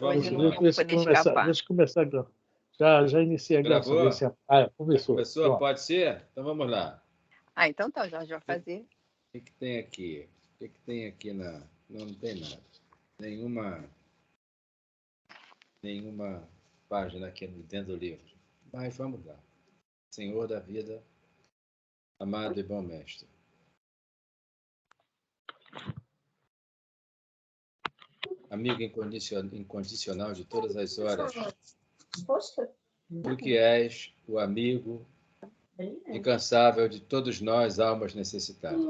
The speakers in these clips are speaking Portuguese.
Hoje Vamos não lá. vou poder escapar. Deixa eu começar. Já iniciei a gravação. Gravou? Começou. Começou? Pronto. Pode ser? Então vamos lá. Então tá, o Jorge vai fazer. O que tem aqui? O que tem aqui na... Não tem nada. Nenhuma página aqui dentro do livro. Mas vamos lá. Senhor da vida, amado e bom mestre. Amigo incondicional de todas as horas. Tu que és o amigo incansável de todos nós, almas necessitadas.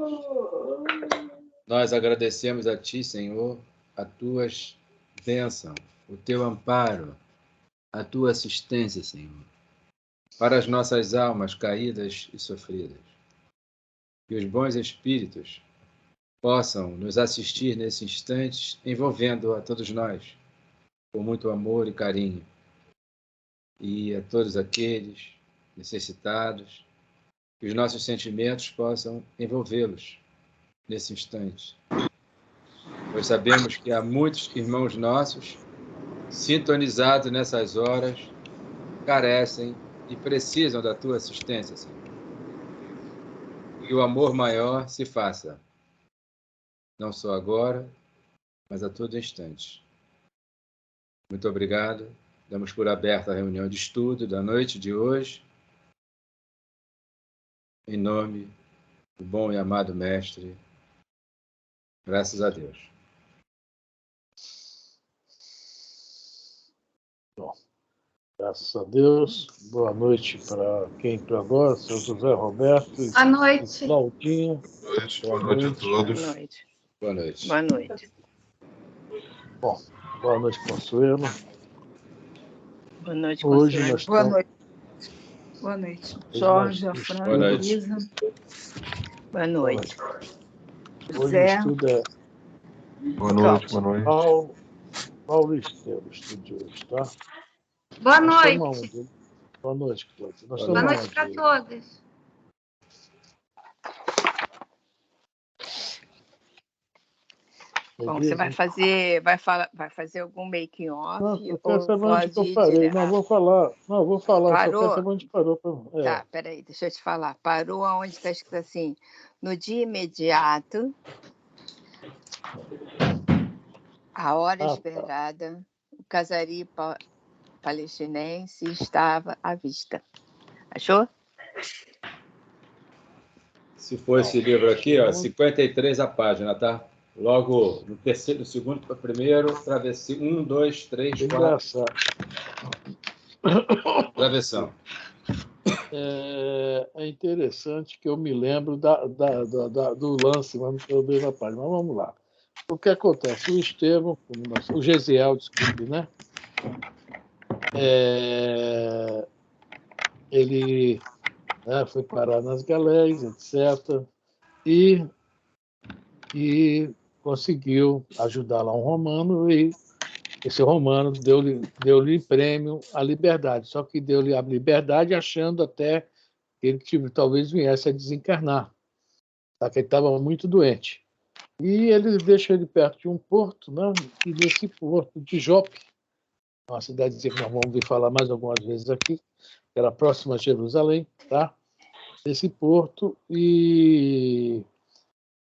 Nós agradecemos a Ti, Senhor, a Tuas bênçãos, o Teu amparo, a Tua assistência, Senhor, para as nossas almas caídas e sofridas. Que os bons espíritos possam nos assistir nesse instante, envolvendo a todos nós com muito amor e carinho, e a todos aqueles necessitados, que os nossos sentimentos possam envolvê-los nesse instante. Pois sabemos que há muitos irmãos nossos sintonizados nessas horas, carecem e precisam da tua assistência, Senhor. Que o amor maior se faça, não só agora, mas a todo instante. Muito obrigado. Damos por aberta a reunião de estudo da noite de hoje. Em nome do bom e amado Mestre, graças a Deus. Bom, graças a Deus. Boa noite para quem entrou agora, seu José Roberto. Boa noite. Claudinha. Boa noite a todos. Boa noite. Boa noite. Boa noite. Bom, boa noite, Consuelo. Boa noite, Hoje Consuelo. nós Boa estamos... noite. Boa noite. Jorge, Boa Fran, noite. Luísa, Boa noite. Hoje o Zé. estudo é Boa noite, boa noite. Paulo Estevam, o estudo de hoje, tá? Boa Nós noite. estamos aonde? Boa noite, Cláudia. Nós Boa estamos noite para aonde? todos. Bom, você vai fazer algum making off? Não, eu ou quero saber onde que eu pode ir parei. direto? Não, vou falar. Só Parou? quero saber onde parou. Tá, peraí, deixa eu te falar. Parou aonde está escrito assim, no dia imediato, a hora tá. esperada, o casario palestinense estava à vista. Achou? Se for esse livro aqui, ó, 53 a página, tá? Logo no terceiro, no segundo para o primeiro, travessão. 1, 2, 3, 4. Engraçado. Travessão. É interessante que eu me lembro do lance, mas não estou vendo a página. Mas vamos lá. O que acontece? O Estevão, o Gesiel, desculpe, né? Ele foi parar nas galés, etc. E conseguiu ajudar lá um romano, e esse romano deu-lhe prêmio à liberdade, só que deu-lhe a liberdade achando até que ele talvez viesse a desencarnar, tá? Que ele estava muito doente. E ele deixa ele perto de um porto, né? E nesse porto de Jope, uma cidadezinha que nós vamos ouvir falar mais algumas vezes aqui, que era próxima a Jerusalém, tá? Nesse porto, e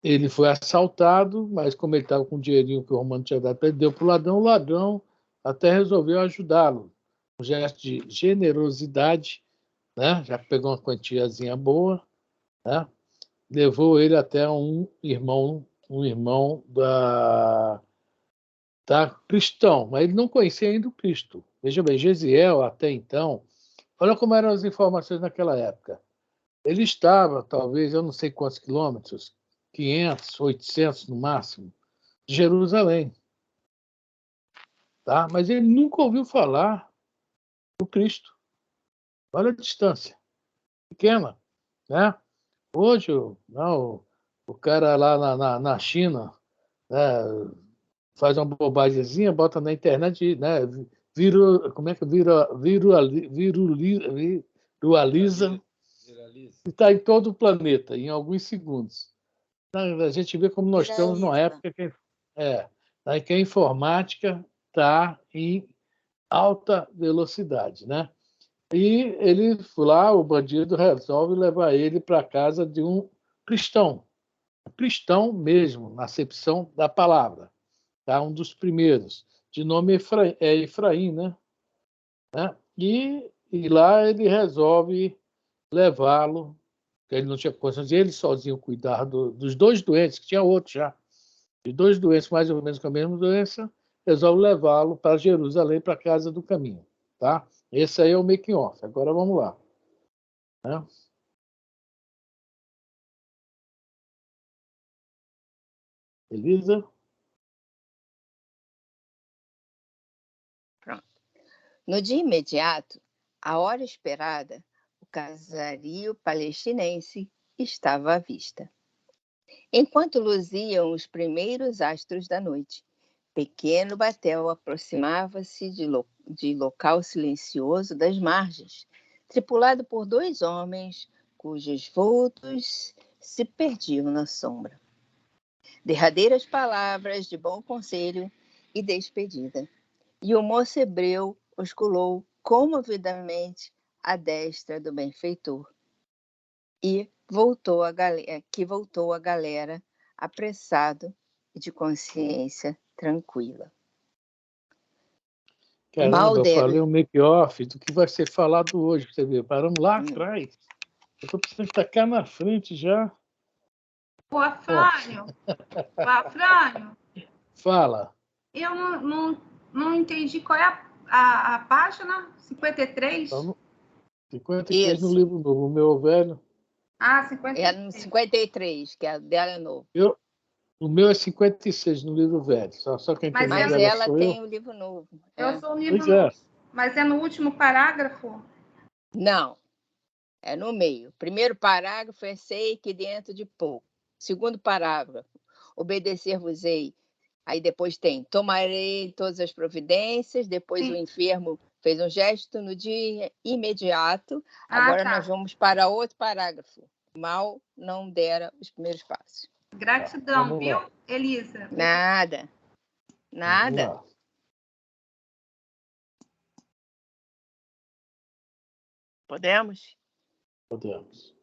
ele foi assaltado, mas como ele estava com o dinheirinho que o romano tinha dado, ele deu para o ladrão até resolveu ajudá-lo. Um gesto de generosidade, né? Já pegou uma quantiazinha boa, né? Levou ele até um irmão da cristão, mas ele não conhecia ainda o Cristo. Veja bem, Gesiel, até então, olha como eram as informações naquela época. Ele estava, talvez, eu não sei quantos quilômetros, 500, 800 no máximo, de Jerusalém. Tá? Mas ele nunca ouviu falar do Cristo. Olha a distância. Pequena. Né? Hoje, o cara lá na China, né, faz uma bobagemzinha, bota na internet, né, viraliza e está em todo o planeta, em alguns segundos. A gente vê como nós estamos numa época que a informática está em alta velocidade, né? E ele foi lá, o bandido resolve levar ele para a casa de um cristão mesmo, na acepção da palavra, tá? Um dos primeiros, de nome Efraim, né? E lá ele resolve levá-lo, porque ele não tinha condições de ele sozinho cuidar dos dois doentes, que tinha outro já, de dois doentes mais ou menos com a mesma doença, resolve levá-lo para Jerusalém, para a casa do caminho, tá? Esse aí é o making off. Agora vamos lá, né? Elisa? Pronto. No dia imediato, a hora esperada, o casario palestinense estava à vista. Enquanto luziam os primeiros astros da noite, pequeno batel aproximava-se de local silencioso das margens, tripulado por dois homens cujos vultos se perdiam na sombra. Derradeiras palavras de bom conselho e despedida. E o moço hebreu osculou comovidamente à destra do benfeitor e voltou a galera apressado e de consciência tranquila. Caramba, eu falei um make-off do que vai ser falado hoje, você vê. Paramos lá atrás. Eu estou precisando estar cá na frente já. Ô, Afrânio, Fala. Eu não entendi qual é a página 53. 53 no livro novo, o meu velho. Ah, 53. É no 53, que a dela é novo. O meu é 56 no livro velho. Só quem tem Mas ela tem o livro novo. Eu sou o livro novo. Mas é no último parágrafo? Não. É no meio. Primeiro parágrafo é sei que dentro de pouco. Segundo parágrafo, obedecer-vos-ei. Aí depois tem tomarei todas as providências. Depois o enfermo fez um gesto no dia imediato. Agora nós vamos para outro parágrafo. Mal não dera os primeiros passos. Gratidão, viu, Elisa? Nada. Podemos? Podemos.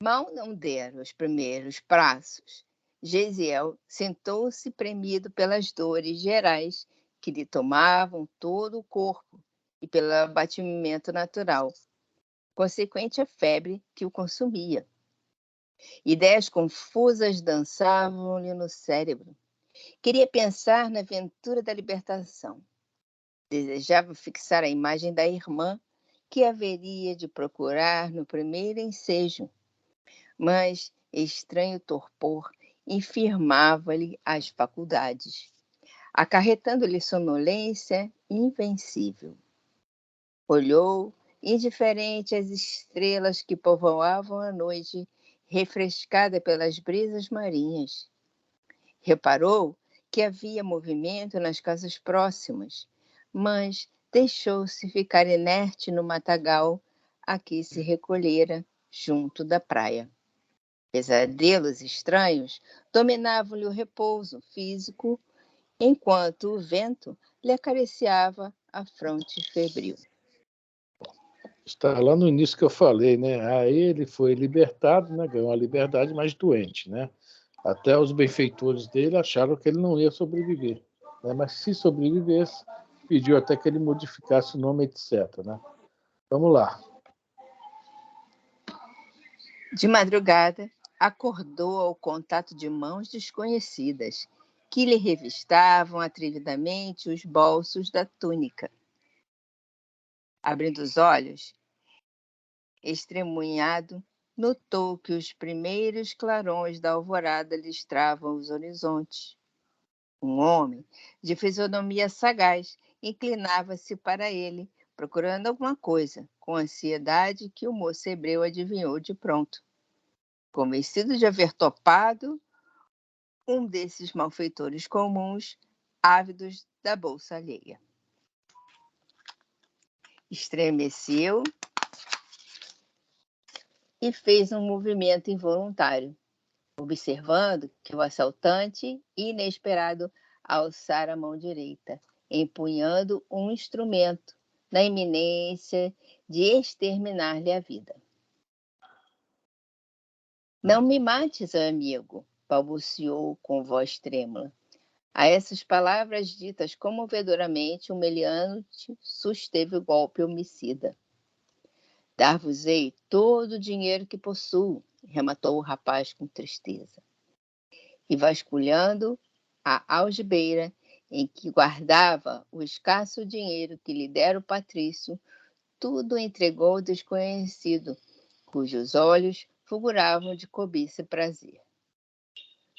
Mal não deram os primeiros passos. Gesiel sentou-se premido pelas dores gerais que lhe tomavam todo o corpo e pelo abatimento natural, consequente à febre que o consumia. Ideias confusas dançavam-lhe no cérebro. Queria pensar na aventura da libertação. Desejava fixar a imagem da irmã que haveria de procurar no primeiro ensejo, mas estranho torpor infirmava-lhe as faculdades, acarretando-lhe sonolência invencível. Olhou, indiferente às estrelas que povoavam a noite, refrescada pelas brisas marinhas. Reparou que havia movimento nas casas próximas, mas deixou-se ficar inerte no matagal a que se recolhera junto da praia. Pesadelos estranhos dominavam-lhe o repouso físico, enquanto o vento lhe acariciava a fronte febril. Está lá no início que eu falei, né? Aí ele foi libertado, né? Ganhou a liberdade, mas doente, né? Até os benfeitores dele acharam que ele não ia sobreviver, né? Mas se sobrevivesse, pediu até que ele modificasse o nome, etc, né? Vamos lá. De madrugada, acordou ao contato de mãos desconhecidas, que lhe revistavam atrevidamente os bolsos da túnica. Abrindo os olhos, estremunhado, notou que os primeiros clarões da alvorada listravam os horizontes. Um homem, de fisionomia sagaz, inclinava-se para ele, procurando alguma coisa, com ansiedade que o moço hebreu adivinhou de pronto. Convencido de haver topado um desses malfeitores comuns, ávidos da bolsa alheia. Estremeceu e fez um movimento involuntário, observando que o assaltante, inesperado, alçar a mão direita, empunhando um instrumento, na iminência de exterminar-lhe a vida. Não me mates, amigo, balbuciou com voz trêmula. A essas palavras ditas comovedoramente, o meliante susteve o golpe homicida. Dar-vos-ei todo o dinheiro que possuo, rematou o rapaz com tristeza. E vasculhando a algibeira em que guardava o escasso dinheiro que lhe dera o patrício, tudo entregou ao desconhecido, cujos olhos fulguravam de cobiça e prazer.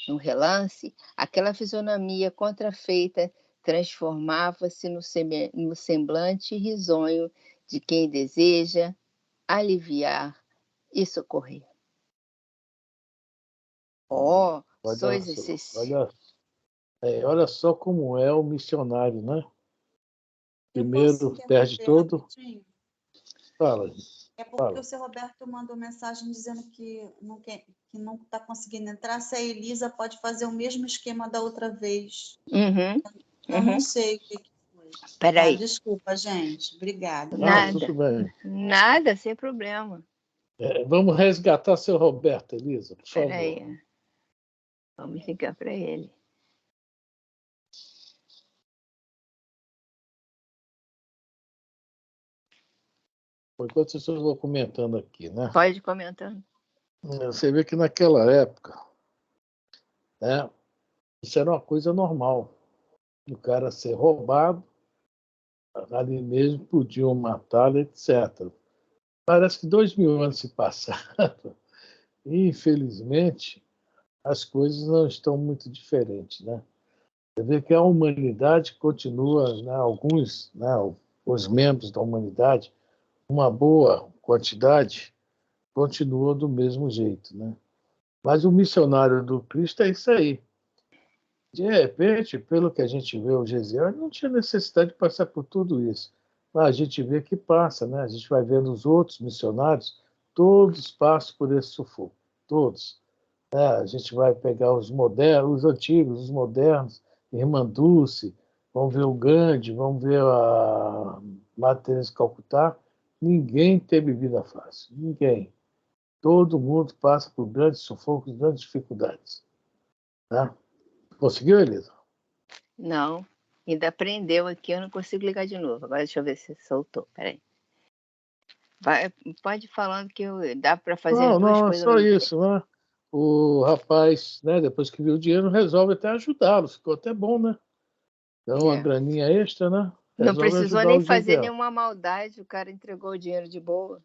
Num relance, aquela fisionomia contrafeita transformava-se no semblante risonho de quem deseja aliviar e socorrer. Oh, sois excessivos. Olha só como é o missionário, né? Primeiro perde todo. Rapidinho? Fala. É porque o seu Roberto mandou mensagem dizendo que não está conseguindo entrar. Se a Elisa pode fazer o mesmo esquema da outra vez. Eu não sei o que foi. Peraí. Desculpa, gente. Obrigada. Nada. Tudo bem. Nada, sem problema. Vamos resgatar seu Roberto, Elisa, por favor. Peraí. Vamos ligar para ele. Enquanto vocês vão comentando aqui, né? Pode ir comentando. Você vê que naquela época, né, isso era uma coisa normal. O cara ser roubado, ali mesmo podiam matá-lo, etc. Parece que 2000 anos se passaram e, infelizmente, as coisas não estão muito diferentes, né? Você vê que a humanidade continua, né, alguns, né, os membros da humanidade, uma boa quantidade, continua do mesmo jeito, né? Mas o missionário do Cristo é isso aí. De repente, pelo que a gente vê, o Gesiel não tinha necessidade de passar por tudo isso. Mas a gente vê que passa, né? A gente vai vendo os outros missionários, todos passam por esse sufoco, todos. A gente vai pegar os modernos, os antigos, os modernos, Irmã Dulce, vamos ver o Gandhi, vamos ver a Madre Teresa de Calcutá. Ninguém teve vida fácil, ninguém. Todo mundo passa por grandes sufocos, grandes dificuldades. Né? Conseguiu, Elisa? Não, ainda prendeu aqui, eu não consigo ligar de novo. Agora deixa eu ver se soltou, peraí. Pode ir falando que dá para fazer as duas coisas. Não, é só isso, né? O rapaz, né, depois que viu o dinheiro, resolve até ajudá-lo, ficou até bom, né? Então, uma graninha extra, né? Não precisou nem fazer nenhuma maldade, o cara entregou o dinheiro de boa.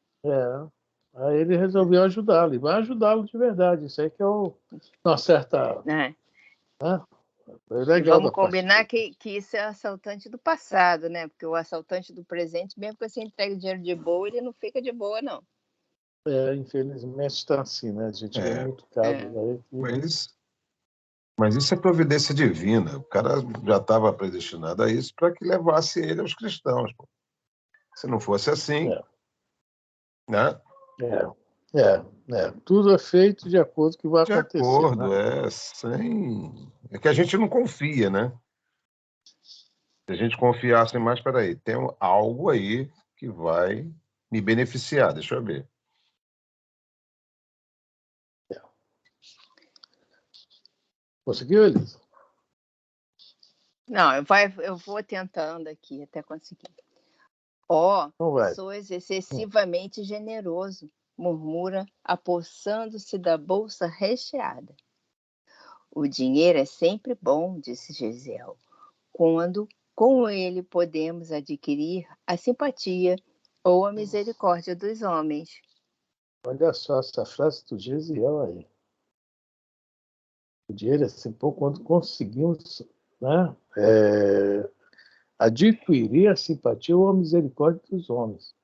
Aí ele resolveu ajudá-lo, e vai ajudá-lo de verdade. Isso aí que é uma certa... Né? Legal. Vamos combinar que isso é assaltante do passado, né? Porque o assaltante do presente, mesmo que você entregue o dinheiro de boa, ele não fica de boa, não. Infelizmente está assim, né? A gente vê muito casos aí. Mas isso é providência divina. O cara já estava predestinado a isso para que levasse ele aos cristãos. Pô. Se não fosse assim, né? Tudo é feito de acordo com o que vai acontecer. De acordo, né? É que a gente não confia, né? Se a gente confiasse mais, peraí, tem algo aí que vai me beneficiar, deixa eu ver. Conseguiu, Elisa? Não, eu vou tentando aqui até conseguir. Sois excessivamente generoso, murmura, apossando-se da bolsa recheada. O dinheiro é sempre bom, disse Gesiel, quando com ele podemos adquirir a simpatia ou a misericórdia dos homens. Olha só essa frase do Gesiel aí. O dinheiro é sempre bom quando conseguimos, né, adquirir a simpatia ou a misericórdia dos homens.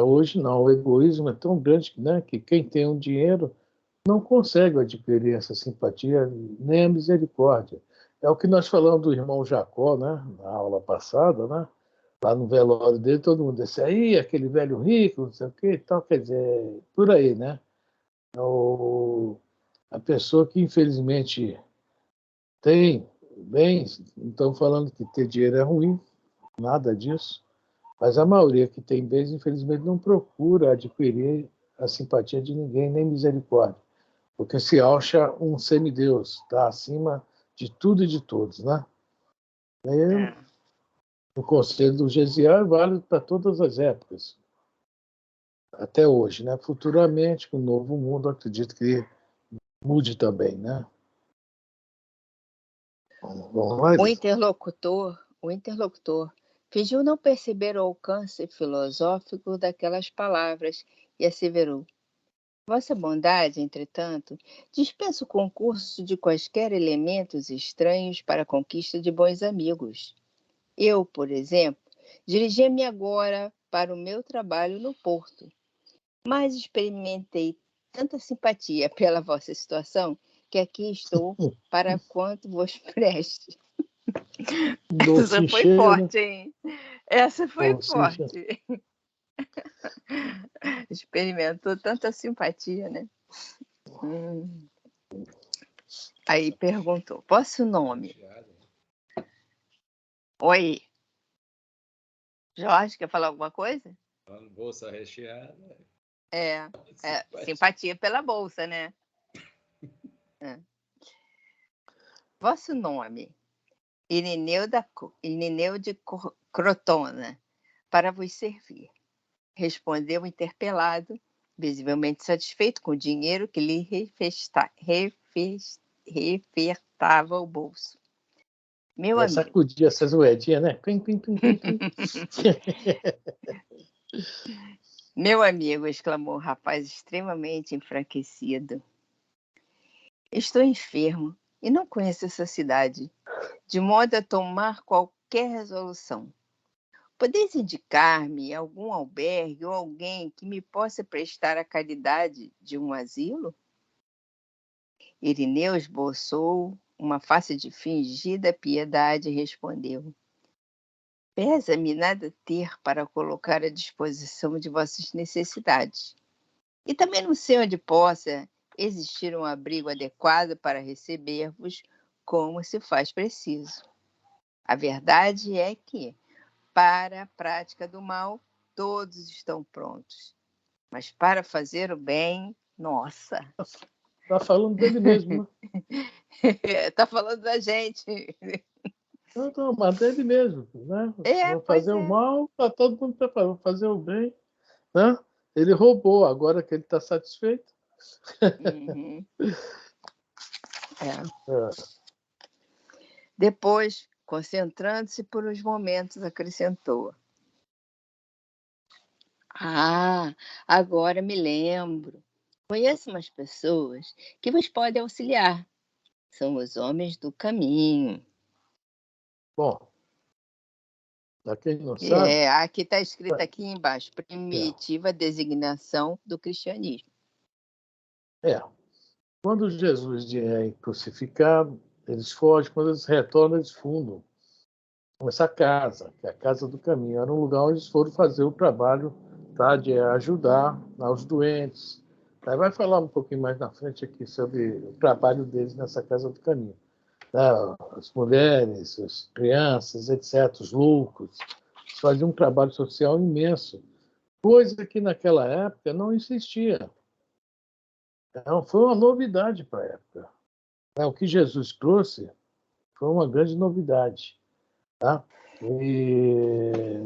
Hoje não, o egoísmo é tão grande, né, que quem tem um dinheiro não consegue adquirir essa simpatia nem a misericórdia. É o que nós falamos do irmão Jacó, né, na aula passada, né? Lá no velório dele, todo mundo disse, aí, aquele velho rico, não sei o quê e tal, quer dizer, por aí, né? A pessoa que, infelizmente, Tem bens, não estamos falando que ter dinheiro é ruim, nada disso, mas a maioria que tem bens, infelizmente, não procura adquirir a simpatia de ninguém, nem misericórdia, porque se acha um semideus, está acima de tudo e de todos, né? O conselho do Gesiel é válido para todas as épocas, até hoje, né? Futuramente, com o novo mundo, acredito que mude também, né? Vamos lá, O interlocutor fingiu não perceber o alcance filosófico daquelas palavras e asseverou: Vossa bondade, entretanto, dispensa o concurso de quaisquer elementos estranhos para a conquista de bons amigos. Eu, por exemplo, dirigia-me agora para o meu trabalho no porto, mas experimentei tanta simpatia pela vossa situação que aqui estou para quanto vos preste. Essa foi forte, hein? Essa foi forte. Experimentou tanta simpatia, né? Aí perguntou: Vosso nome? Oi. Jorge, quer falar alguma coisa? Bolsa recheada. Simpatia pela bolsa, né? Vosso nome? Irineu de Crotona, para vos servir. Respondeu o interpelado, visivelmente satisfeito com o dinheiro que lhe refertava o bolso. Meu amigo. Sacudia essas moedinhas, né? Meu amigo, exclamou o rapaz extremamente enfraquecido. Estou enfermo e não conheço essa cidade, de modo a tomar qualquer resolução. Podeis indicar-me algum albergue ou alguém que me possa prestar a caridade de um asilo? Irineu esboçou uma face de fingida piedade e respondeu: Pesa-me nada ter para colocar à disposição de vossas necessidades. E também não sei onde possa existir um abrigo adequado para receber-vos como se faz preciso. A verdade é que, para a prática do mal, todos estão prontos. Mas para fazer o bem, nossa! Está falando dele mesmo, né? Está falando da gente. Não, mas dele mesmo, né? Vou fazer o mal, tá todo mundo preparado. Vou fazer o bem, né? Ele roubou, agora que ele está satisfeito. Uhum. Depois, concentrando-se por uns momentos, acrescentou: agora me lembro. Conheço umas pessoas que vos podem auxiliar. São os homens do caminho. Bom, para quem não sabe... Aqui está escrito aqui embaixo, primitiva designação do cristianismo. Quando Jesus é crucificado, eles fogem, quando eles retornam, eles fundam essa casa, que é a Casa do Caminho. Era um lugar onde eles foram fazer o trabalho, tá, de ajudar aos doentes. Aí vai falar um pouquinho mais na frente aqui sobre o trabalho deles nessa Casa do Caminho. As mulheres, as crianças, etc., os loucos, eles faziam um trabalho social imenso, coisa que naquela época não existia. Então, foi uma novidade para a época. O que Jesus trouxe foi uma grande novidade. Tá?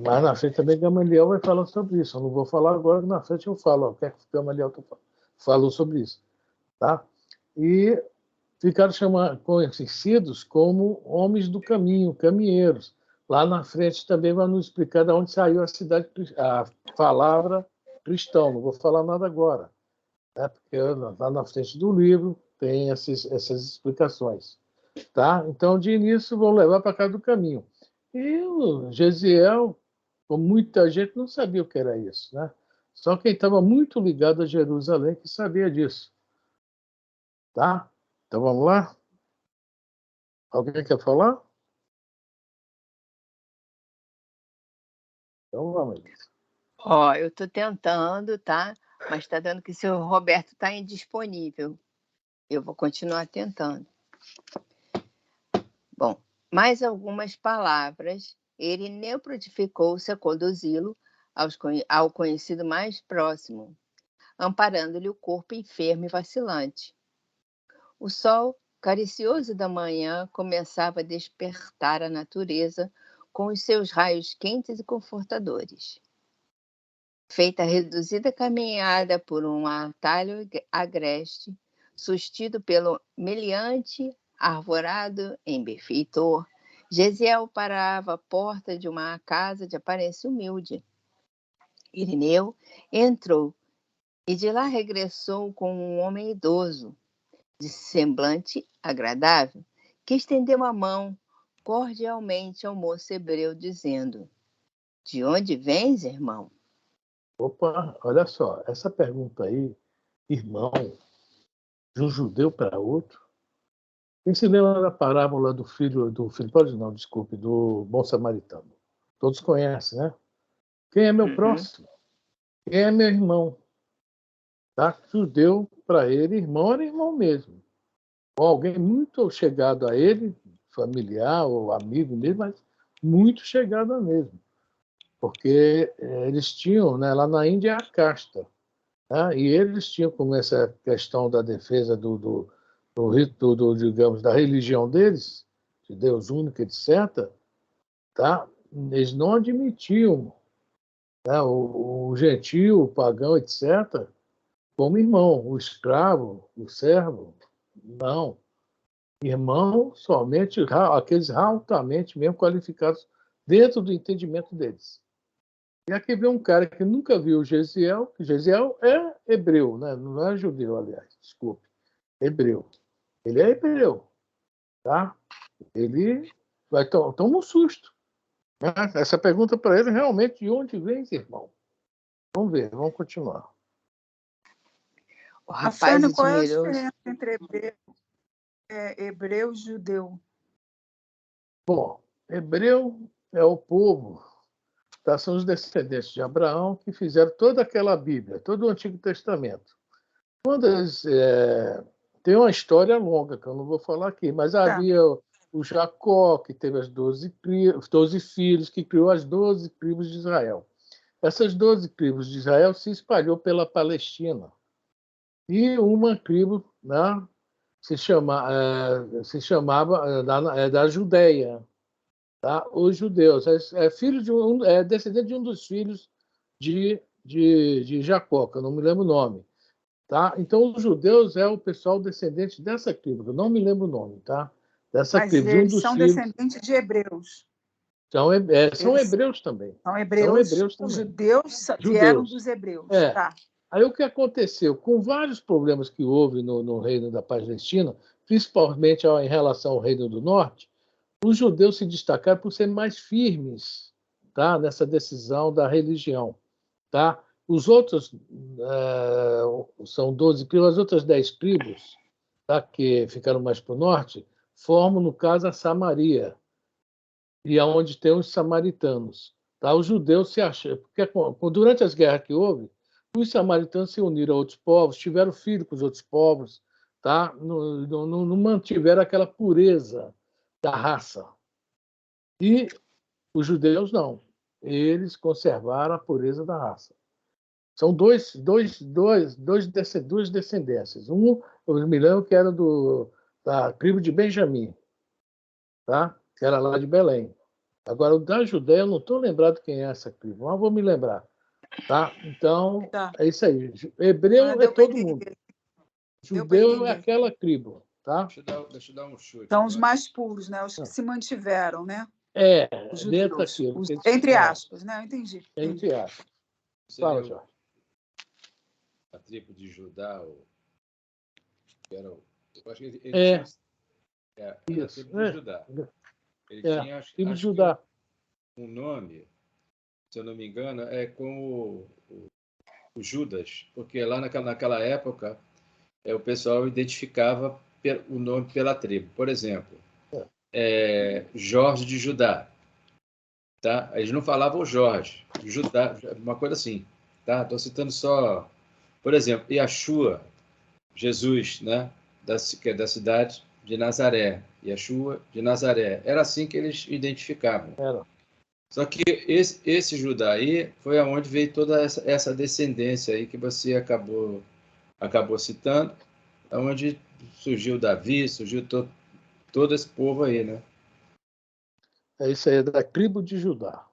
Mas na frente também Gamaliel vai falar sobre isso. Eu não vou falar agora, na frente eu falo o que é que Gamaliel falou sobre isso. Tá? E ficaram conhecidos como homens do caminho, caminheiros. Lá na frente também vai nos explicar de onde saiu a palavra cristão. Não vou falar nada agora, né? Porque lá na frente do livro tem essas explicações. Tá? Então, de início, vão levar para casa do caminho. E o Gesiel, como muita gente, não sabia o que era isso. Né? Só quem estava muito ligado a Jerusalém que sabia disso. Tá? Então, vamos lá? Alguém quer falar? Então, vamos. Eu estou tentando, tá? Mas está dando que o seu Roberto está indisponível. Eu vou continuar tentando. Bom, mais algumas palavras, Irineu prontificou-se a conduzi-lo ao conhecido mais próximo, amparando-lhe o corpo enfermo e vacilante. O sol caricioso da manhã começava a despertar a natureza com os seus raios quentes e confortadores. Feita a reduzida caminhada por um atalho agreste, sustido pelo meliante arvorado em benfeitor, Gesiel parava à porta de uma casa de aparência humilde. Irineu entrou e de lá regressou com um homem idoso, de semblante agradável, que estendeu a mão cordialmente ao moço hebreu, dizendo: "De onde vens, irmão?" Opa, olha só, essa pergunta aí, irmão, de um judeu para outro. Quem se lembra da parábola do filho, pode não, desculpe, do bom samaritano? Todos conhecem, né? Quem é meu próximo? Quem é meu irmão? Tá? Judeu, para ele, irmão era irmão mesmo. Ou alguém muito chegado a ele, familiar ou amigo mesmo, mas muito chegado a mesmo. Porque eles tinham, né, lá na Índia, a casta. Tá? E eles tinham como essa questão da defesa do rito, digamos, da religião deles, de Deus único, etc., tá? Eles não admitiam, tá? O gentio, o pagão, etc., como irmão, o escravo, o servo, não. Irmão somente aqueles altamente mesmo qualificados dentro do entendimento deles. E aqui vem um cara que nunca viu Gesiel, que Gesiel é hebreu, né? Não é judeu, aliás, desculpe, hebreu. Ele é hebreu, tá? Ele vai toma um susto. Né? Essa pergunta para ele realmente: de onde vem, irmão? Vamos ver, vamos continuar. O rapaz qual é a admirou. diferença entre hebreu e judeu? Bom, hebreu é o povo, tá? São os descendentes de Abraão que fizeram toda aquela Bíblia, todo o Antigo Testamento. Quando eles, tem uma história longa, que eu não vou falar aqui, mas havia o Jacó, que teve as 12 filhos, que criou as 12 tribos de Israel. Essas 12 tribos de Israel se espalhou pela Palestina. E uma tribo, né, se chamava da Judéia, tá? Os judeus. É descendente de um dos filhos de Jacó, que eu não me lembro o nome. Tá? Então, os judeus é o pessoal descendente dessa tribo, eu não me lembro o nome, tá? Dessa Mas tribo, eles de um dos são filhos. descendentes de hebreus. São hebreus também. São hebreus. Os judeus vieram dos hebreus. Tá. Aí o que aconteceu? Com vários problemas que houve no reino da Palestina, principalmente em relação ao reino do norte, os judeus se destacaram por serem mais firmes, tá? Nessa decisão da religião. Tá? Os outros são 12 tribos, as outras 10 tribos, tá? Que ficaram mais para o norte, formam, no caso, a Samaria, e é onde tem os samaritanos. Tá? Os judeus se acham, porque durante as guerras que houve, os samaritanos se uniram a outros povos, tiveram filho com os outros povos, tá? Não mantiveram aquela pureza da raça. E os judeus não. Eles conservaram a pureza da raça. São duas descendências. Eu me lembro que era da tribo de Benjamim, tá? Que era lá de Belém. Agora, o da Judéia, eu não estou lembrado quem é essa tribo, mas vou me lembrar. Tá? Então, é isso aí. Hebreu é todo mundo. Judeu é aquela tribo. Tá? Deixa eu dar um chute. São os mais puros, né? Os que se mantiveram, né? Dentro daquilo. Entre aspas, né? Eu entendi. Entre aspas. Fala, Jorge. A tribo de Judá, eu acho que ele tinha... a tribo de Judá. Ele tinha, acho de Judá. Um nome, se eu não me engano, é com o Judas, porque lá naquela época o pessoal identificava o nome pela tribo. Por exemplo, Jorge de Judá. Tá? Eles não falavam Jorge, Judá, uma coisa assim. Tá? Estou citando só, por exemplo, Yeshua, Jesus, né? Que é da cidade de Nazaré, Yeshua de Nazaré. Era assim que eles identificavam. Era. Só que esse Judá aí foi aonde veio toda essa descendência aí que você acabou citando, aonde surgiu Davi, surgiu todo esse povo aí, né? Isso aí é da tribo de Judá.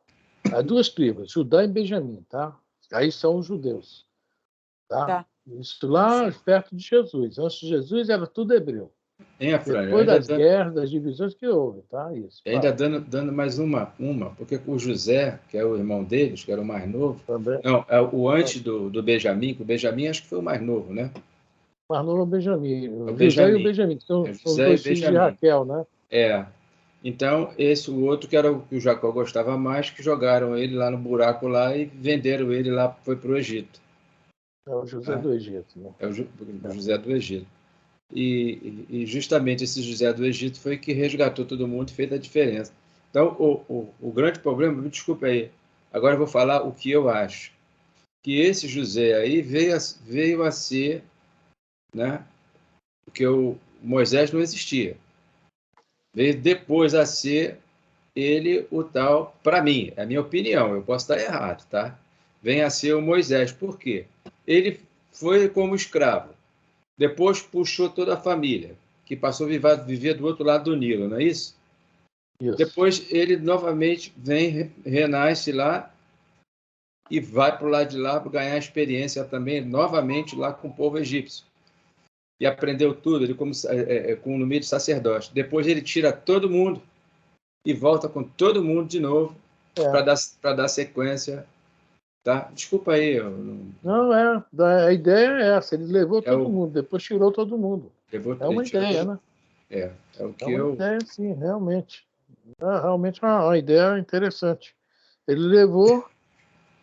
Há duas tribos, Judá e Benjamim, tá? Aí são os judeus. Tá? Isso lá perto de Jesus. Antes de Jesus era tudo hebreu. Hein, Afrânio? Depois das guerras, das divisões que houve, tá? Isso. Ainda dando mais uma, porque o José, que é o irmão deles, que era o mais novo, também. Não, é o antes do Benjamim, que o Benjamim acho que foi o mais novo, né? O mais novo é o Benjamim. O José Benjamim. e o Benjamim, que são os José dois e filhos de Benjamim. Raquel, né? É. Então, o outro que era o que o Jacó gostava mais, que jogaram ele lá no buraco lá e venderam ele lá, foi para o Egito. É o José do Egito, né? É o José do Egito. E justamente esse José do Egito foi que resgatou todo mundo e fez a diferença. Então, o grande problema, me desculpe aí, agora eu vou falar o que eu acho, que esse José aí veio a ser, né, porque o Moisés não existia. Veio depois a ser ele o tal, para mim, é a minha opinião, eu posso estar errado, tá? Vem a ser o Moisés. Por quê? Ele foi como escravo. Depois puxou toda a família, que passou a viver do outro lado do Nilo, não é isso? Isso. Depois ele novamente renasce lá e vai para o lado de lá para ganhar experiência também, novamente lá com o povo egípcio. E aprendeu tudo, ele com no meio de sacerdote. Depois ele tira todo mundo e volta com todo mundo de novo para dar sequência. Tá? Desculpa aí. Não, a ideia é essa, ele levou todo mundo, depois tirou todo mundo. É uma ideia, né? É o que uma ideia, sim, realmente. É realmente uma ideia interessante. Ele levou,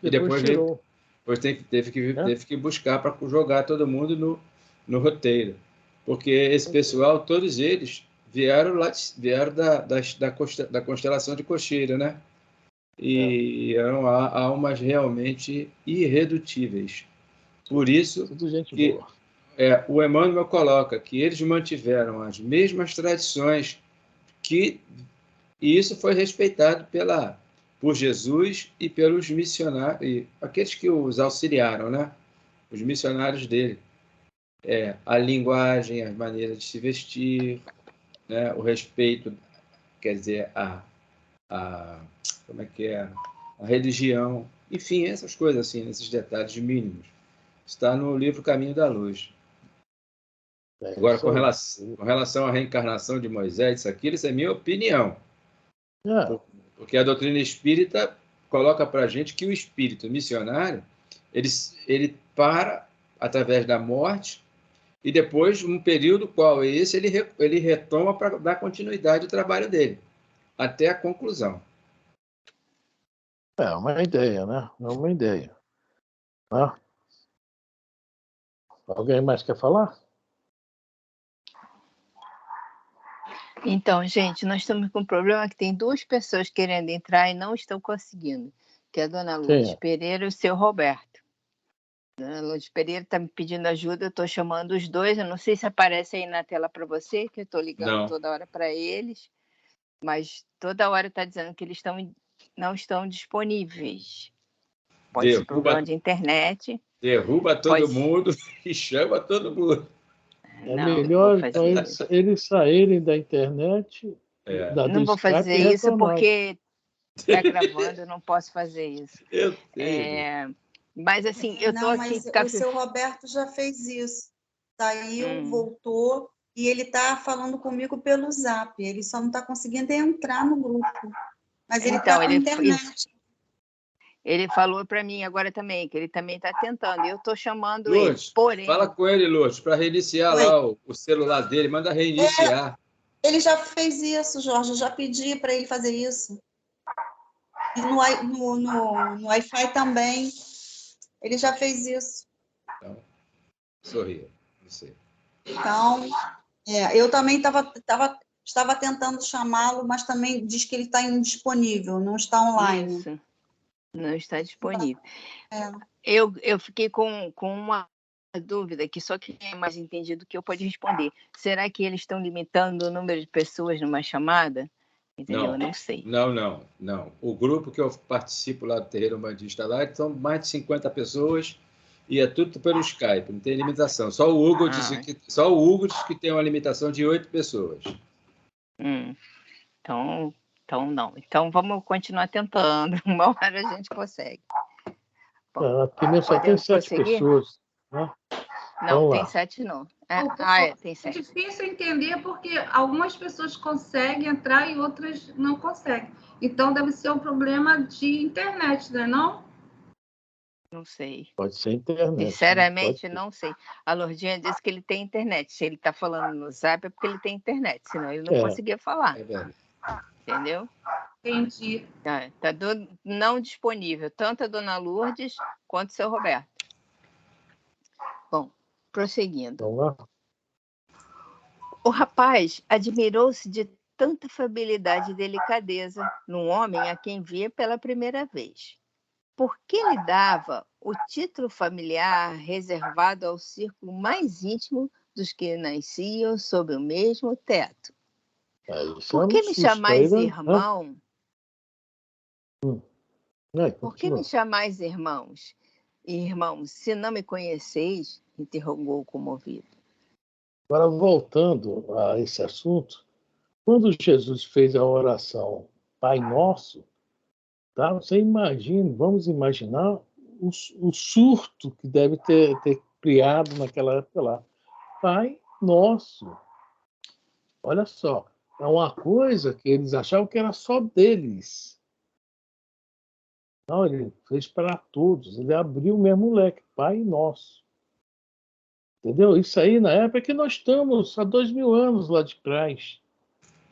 depois tirou. Depois teve que buscar para jogar todo mundo no roteiro. Porque esse pessoal, todos eles, vieram da constelação de Cocheira, né? E eram almas realmente irredutíveis. Por isso que o Emmanuel coloca que eles mantiveram as mesmas tradições e isso foi respeitado por Jesus e pelos missionários, e aqueles que os auxiliaram, né? Os missionários dele. A linguagem, as maneiras de se vestir, né? O respeito, quer dizer, como é que é? A religião, enfim, essas coisas assim, esses detalhes mínimos. Está no livro Caminho da Luz. Agora, com relação à reencarnação de Moisés, isso é minha opinião. Porque a doutrina espírita coloca para a gente que o espírito missionário, ele para através da morte e depois, um período qual é esse, ele retoma para dar continuidade ao trabalho dele, até a conclusão. É uma ideia, né? É uma ideia. Alguém mais quer falar? Então, gente, nós estamos com um problema que tem duas pessoas querendo entrar e não estão conseguindo, que é a dona Lourdes Pereira e o seu Roberto. A dona Lourdes Pereira está me pedindo ajuda, eu estou chamando os dois, eu não sei se aparece aí na tela para você, que eu estou ligando toda hora para eles, mas toda hora está dizendo que eles não estão disponíveis. Pode ser problema de internet. Derruba todo mundo e chama todo mundo. É melhor então eles saírem da internet. Não vou fazer isso porque está gravando, eu não posso fazer isso. Eu sei. Mas assim, eu estou aqui. Mas o seu Roberto já fez isso. Saiu, voltou, e ele está falando comigo pelo Zap. Ele só não está conseguindo entrar no grupo. Mas ele está com internet. Ele falou para mim agora também, que ele também está tentando. Eu estou chamando Lourdes, ele, porém... Fala com ele, Lourdes, para reiniciar lá o celular dele. Manda reiniciar. Ele já fez isso, Jorge. Eu já pedi para ele fazer isso. E no Wi-Fi também. Ele já fez isso. Então, sorria. Não sei. Então, eu também estava tentando chamá-lo, mas também diz que ele está indisponível, não está online. Isso. Não está disponível. Eu fiquei com uma dúvida que só quem é mais entendido que eu pode responder. Será que eles estão limitando o número de pessoas numa chamada? Entendeu? Eu não sei. Não. O grupo que eu participo lá do Terreiro Umbandista lá são mais de 50 pessoas e é tudo pelo Skype, não tem limitação. Só o Hugo diz que tem uma limitação de 8 pessoas. Então não. Então vamos continuar tentando. Uma hora a gente consegue. Bom, aqui só tem 7 pessoas, né? Não, tem 7 não. Tem 7. É difícil entender porque algumas pessoas conseguem entrar e outras não conseguem. Então deve ser um problema de internet, não é não? Não sei. Pode ser internet. Sinceramente, não sei. A Lourdinha disse que ele tem internet. Se ele está falando no Zap é porque ele tem internet, senão ele não conseguia falar. É verdade. Entendeu? Entendi. Tá não disponível, tanto a dona Lourdes quanto o seu Roberto. Bom, prosseguindo. Vamos lá. O rapaz admirou-se de tanta afabilidade e delicadeza num homem a quem via pela primeira vez. Por que lhe dava o título familiar reservado ao círculo mais íntimo dos que nasciam sob o mesmo teto? Por que me chamais irmão? Por que me chamais irmãos? Irmãos, se não me conheceis, interrogou comovido. Agora, voltando a esse assunto, quando Jesus fez a oração Pai Nosso, tá? Você imagina, vamos imaginar o surto que deve ter criado naquela época lá. Pai Nosso. Olha só, é uma coisa que eles achavam que era só deles. Não, ele fez para todos. Ele abriu mesmo o leque. Pai Nosso. Entendeu? Isso aí na época que nós estamos há 2000 anos lá de trás.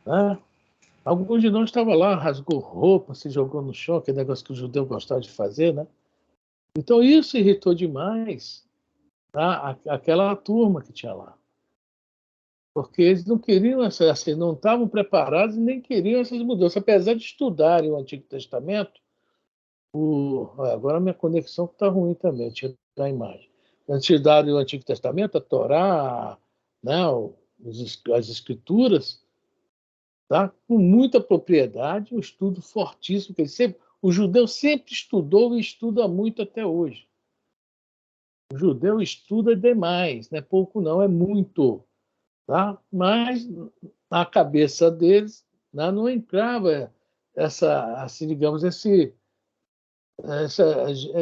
Né? Alguns de nós estavam lá, rasgou roupa, se jogou no chão, aquele negócio que o judeu gostava de fazer, né? Então isso irritou demais, tá? Aquela turma que tinha lá. Porque eles não queriam, assim, não estavam preparados e nem queriam essas mudanças. Apesar de estudarem o Antigo Testamento, agora a minha conexão está ruim também, tirar a imagem. Estudarem o Antigo Testamento, a Torá, né, as Escrituras, tá? Com muita propriedade, um estudo fortíssimo, que o judeu sempre estudou e estuda muito até hoje. O judeu estuda demais, não é pouco não, é muito. Tá? Mas na cabeça deles, né, não entrava assim, digamos,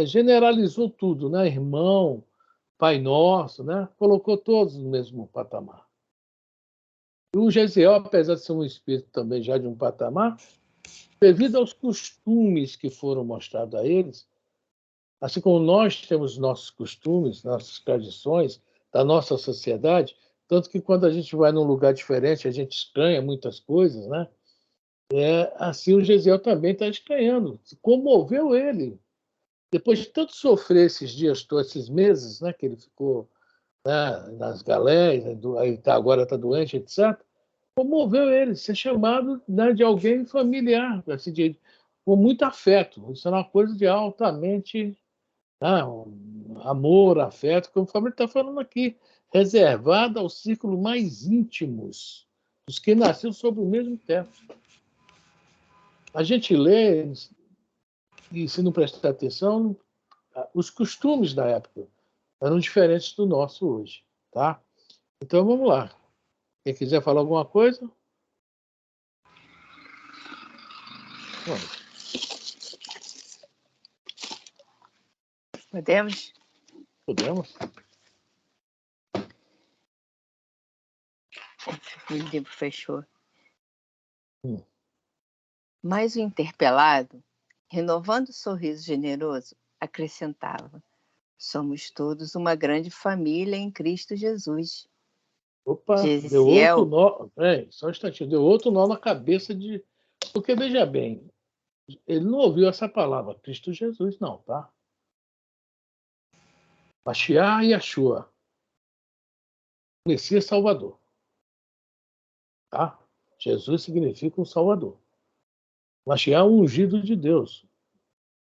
generalizou tudo, né? Irmão, Pai Nosso, né? Colocou todos no mesmo patamar. E o Gesiel, apesar de ser um espírito também já de um patamar, devido aos costumes que foram mostrados a eles, assim como nós temos nossos costumes, nossas tradições, da nossa sociedade, tanto que quando a gente vai num lugar diferente, a gente estranha muitas coisas, né? Assim o Gesiel também está estranhando. Comoveu ele. Depois de tanto sofrer esses dias todos, esses meses, né, que ele ficou, né, nas galés, agora está doente, etc., comoveu ele, ser chamado, né, de alguém familiar, assim, com muito afeto. Isso é uma coisa de altamente, né, amor, afeto, conforme ele está falando aqui, reservada ao círculo mais íntimos, dos que nasceram sob o mesmo teto. A gente lê, e se não prestar atenção, os costumes da época eram diferentes do nosso hoje. Tá? Então vamos lá. Quem quiser falar alguma coisa? Vamos. Podemos? Podemos. O livro fechou. Mas o interpelado, renovando o sorriso generoso, acrescentava: somos todos uma grande família em Cristo Jesus. Opa, Gesiel... deu outro nó. Só um instantinho, deu outro nó na cabeça de. Porque, veja bem, ele não ouviu essa palavra, Cristo Jesus, não, tá? Mashiach e Yeshua. Messias Salvador. Tá? Jesus significa um Salvador. Mashiach é o ungido de Deus.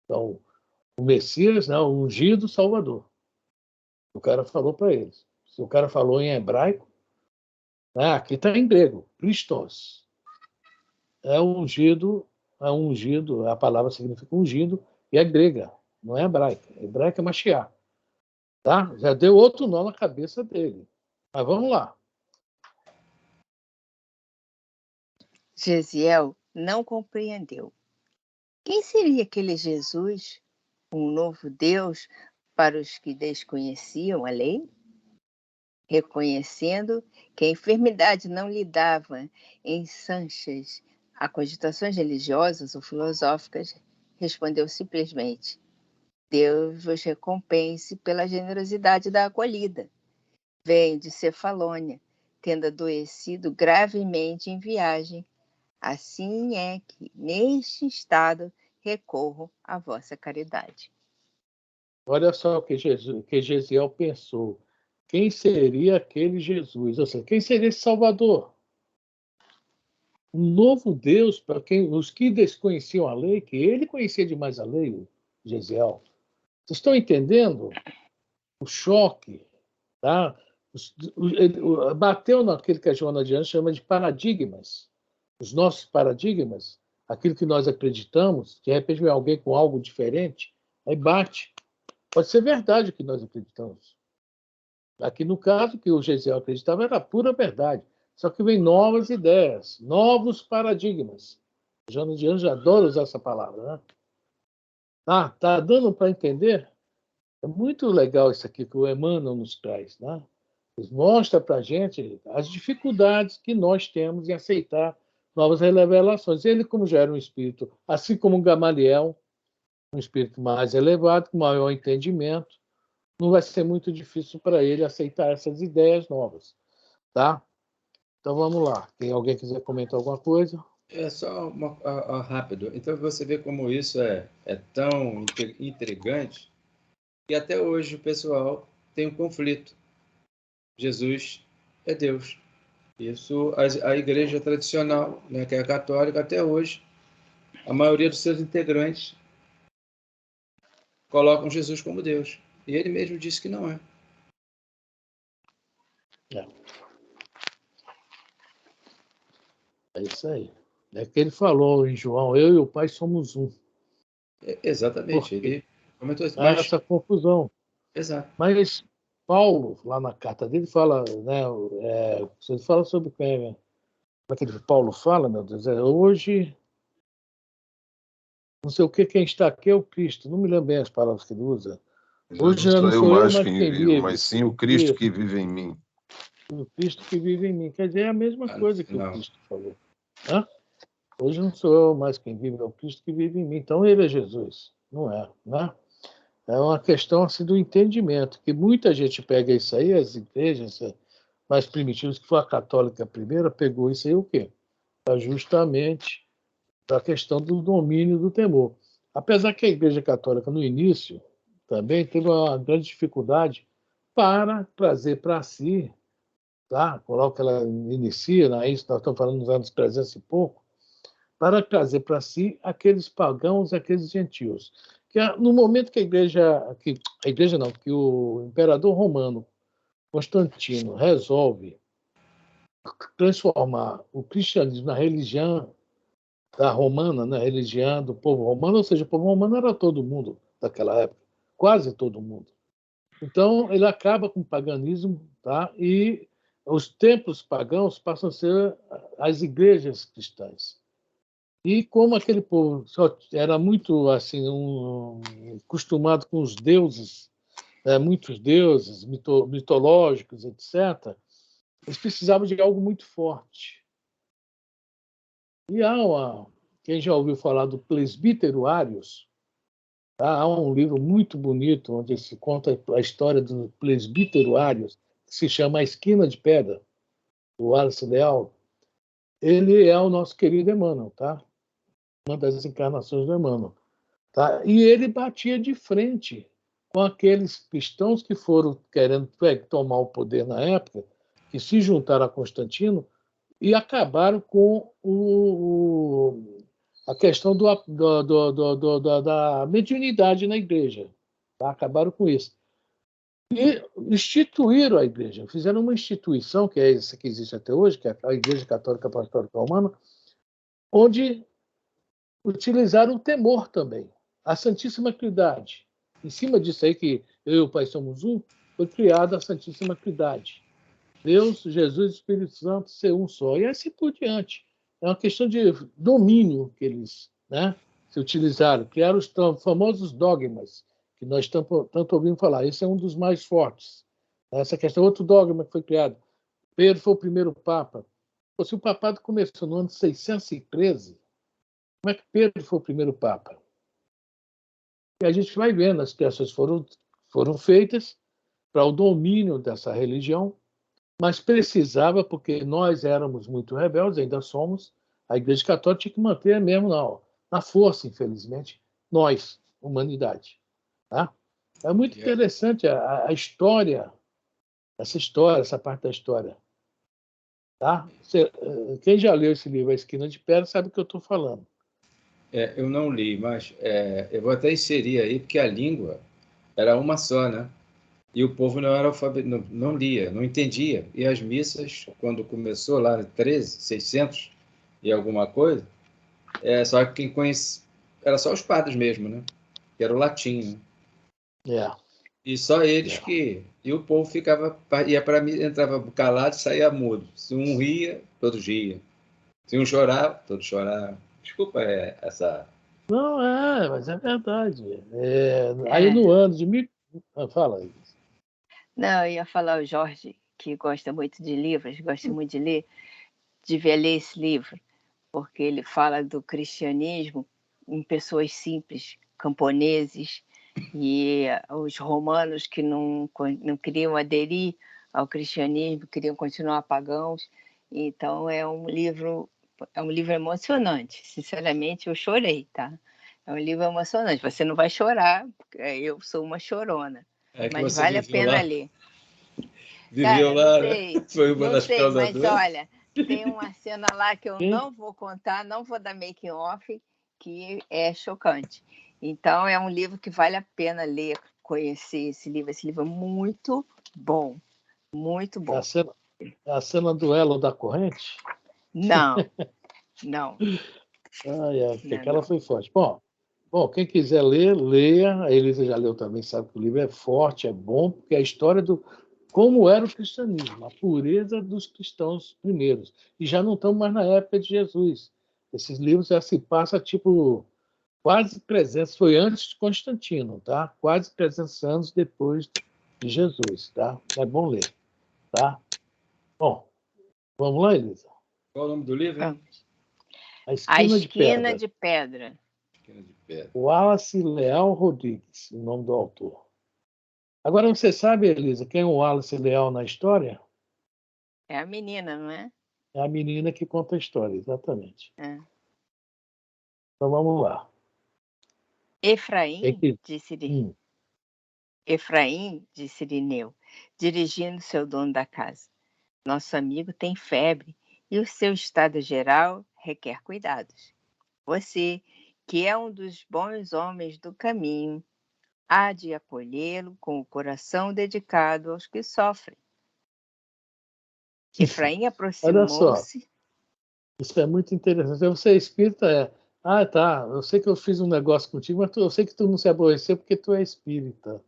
Então, o Messias, né, o ungido Salvador. O cara falou para eles. Se o cara falou em hebraico, né, aqui está em grego, Christos. É ungido, a palavra significa ungido, e é grega, não é hebraica. Hebraica é Mashiach. Tá? Já deu outro nó na cabeça dele. Mas vamos lá. Gesiel não compreendeu. Quem seria aquele Jesus, um novo Deus para os que desconheciam a lei? Reconhecendo que a enfermidade não lhe dava ensanches a cogitações religiosas ou filosóficas, respondeu simplesmente: Deus vos recompense pela generosidade da acolhida. Venho de Cefalônia, tendo adoecido gravemente em viagem. Assim é que, neste estado, recorro à vossa caridade. Olha só o que Gesiel pensou. Quem seria aquele Jesus? Ou seja, quem seria esse Salvador? Um novo Deus para os que desconheciam a lei, que ele conhecia demais a lei, o Gesiel. Vocês estão entendendo o choque? Tá? Bateu naquilo que a Joana de Anjos chama de paradigmas. Os nossos paradigmas, aquilo que nós acreditamos, de repente vem alguém com algo diferente, aí bate. Pode ser verdade o que nós acreditamos. Aqui no caso, que o Gesiel acreditava era pura verdade. Só que vem novas ideias, novos paradigmas. A Joana de Anjos adora usar essa palavra, né? Tá dando para entender? É muito legal isso aqui que o Emmanuel nos traz, né? Mostra para a gente as dificuldades que nós temos em aceitar novas revelações. Ele, como já era um espírito, assim como Gamaliel, um espírito mais elevado, com maior entendimento, não vai ser muito difícil para ele aceitar essas ideias novas, tá? Então vamos lá. Tem alguém quiser comentar alguma coisa? É só rápido. Então você vê como isso é tão intrigante que até hoje o pessoal tem um conflito. Jesus é Deus. Isso a igreja tradicional, né, que é a católica, até hoje, a maioria dos seus integrantes colocam Jesus como Deus. E ele mesmo disse que não é. É isso aí. É que ele falou em João, eu e o Pai somos um. Exatamente. Ele comentou isso. Mas essa confusão. Exato. Mas Paulo, lá na carta dele, fala, né? Ele fala sobre quem, né? Como é que Paulo fala, meu Deus? Hoje, não sei o que, quem está aqui é o Cristo. Não me lembro bem as palavras que ele usa. Hoje já não sou sou eu mais mais quem quem vive, mas sim o Cristo que vive em mim. O Cristo que vive em mim. Quer dizer, é a mesma coisa que o Cristo falou. Hã? Hoje não sou eu mais quem vive, é o Cristo que vive em mim. Então ele é Jesus. Não é, né? É uma questão assim, do entendimento, que muita gente pega isso aí, as igrejas mais primitivas, que foi a católica primeira, pegou isso aí o quê? Justamente a questão do domínio do temor. Apesar que a Igreja Católica, no início, também teve uma grande dificuldade para trazer para si, tá? Logo que ela inicia, né? Isso nós estamos falando nos anos 300 e pouco, para trazer para si aqueles pagãos, aqueles gentios. Que no momento que que o imperador romano Constantino resolve transformar o cristianismo na religião da romana, na religião do povo romano, ou seja, o povo romano era todo mundo daquela época, quase todo mundo. Então ele acaba com o paganismo, tá? E os templos pagãos passam a ser as igrejas cristãs. E como aquele povo só era muito assim acostumado com os deuses, muitos deuses mitológicos, etc., eles precisavam de algo muito forte. E quem já ouviu falar do presbítero Arius, tá? Há um livro muito bonito onde se conta a história do presbítero Arius, que se chama A Esquina de Pedra, do Wallace Leal. Ele é o nosso querido Emmanuel, tá? Uma das encarnações do Emmanuel. Tá? E ele batia de frente com aqueles cristãos que foram querendo tomar o poder na época, que se juntaram a Constantino e acabaram com a questão da mediunidade na igreja. Tá? Acabaram com isso. E instituíram a igreja, fizeram uma instituição, que é essa que existe até hoje, que é a Igreja Católica Apostólica Romana, onde utilizaram o temor também, a Santíssima Trindade. Em cima disso aí, que eu e o Pai somos um, foi criada a Santíssima Trindade. Deus, Jesus e Espírito Santo ser um só. E assim por diante. É uma questão de domínio que eles, né, se utilizaram, criaram os famosos dogmas, que nós tanto ouvimos falar. Esse é um dos mais fortes. Essa questão, outro dogma que foi criado. Pedro foi o primeiro Papa. Se o papado começou no ano 613, como é que Pedro foi o primeiro Papa? E a gente vai vendo, as criações foram feitas para o domínio dessa religião, mas precisava, porque nós éramos muito rebeldes, ainda somos, a Igreja Católica tinha que manter mesmo na força, infelizmente, nós, humanidade. Tá? É muito interessante a história, essa parte da história. Tá? Quem já leu esse livro, A Esquina de Pedra, sabe o que eu estou falando. Eu não li, mas eu vou até inserir aí, porque a língua era uma só, né? E o povo não era não lia, não entendia. E as missas, quando começou lá em 600 e alguma coisa, só quem conhecia, era só os padres mesmo, né? Que era o latim, né? E só eles que... E o povo ia para mim, entrava calado e saía mudo. Se um ria, todos riam. Se um chorava, todos choravam. Desculpa essa... Não, mas é verdade. Aí no ano de mil... Fala aí. Não, eu ia falar o Jorge, que gosta muito de livros, gosta muito de ler, devia ler esse livro, porque ele fala do cristianismo em pessoas simples, camponeses, e os romanos que não queriam aderir ao cristianismo, queriam continuar pagãos. Então é um livro emocionante. Sinceramente, eu chorei, tá? É um livro emocionante. Você não vai chorar, porque eu sou uma chorona, mas vale a pena ler. Viveu lá, né? Foi uma das causas. Mas olha, doenças. tem uma cena lá que eu não vou contar, não vou dar making off, que é chocante. Então é um livro que vale a pena ler, conhecer esse livro. Esse livro é muito bom, muito bom. A cena do elo da corrente? Não. Aquela foi forte. Bom, quem quiser ler, leia. A Elisa já leu também, sabe que o livro é forte, é bom, porque é a história do como era o cristianismo, a pureza dos cristãos primeiros. E já não estamos mais na época de Jesus. Esses livros já se passam, quase 300, foi antes de Constantino, tá? Quase 300 anos depois de Jesus, tá? É bom ler, tá? Bom, vamos lá, Elisa? Qual o nome do livro? A Esquina de Pedra. Wallace Leal Rodrigues, o nome do autor. Agora, você sabe, Elisa, quem é o Wallace Leal na história? É a menina, não é? É a menina que conta a história, exatamente. Então, vamos lá. Efraim de Cirineu, dirigindo-se ao dono da casa. Nosso amigo tem febre e o seu estado geral requer cuidados. Você, que é um dos bons homens do caminho, há de acolhê-lo com o coração dedicado aos que sofrem. Efraim aproximou-se... Olha só, isso é muito interessante. Você é espírita, tá, eu sei que eu fiz um negócio contigo, mas eu sei que tu não se aborreceu porque tu é espírita.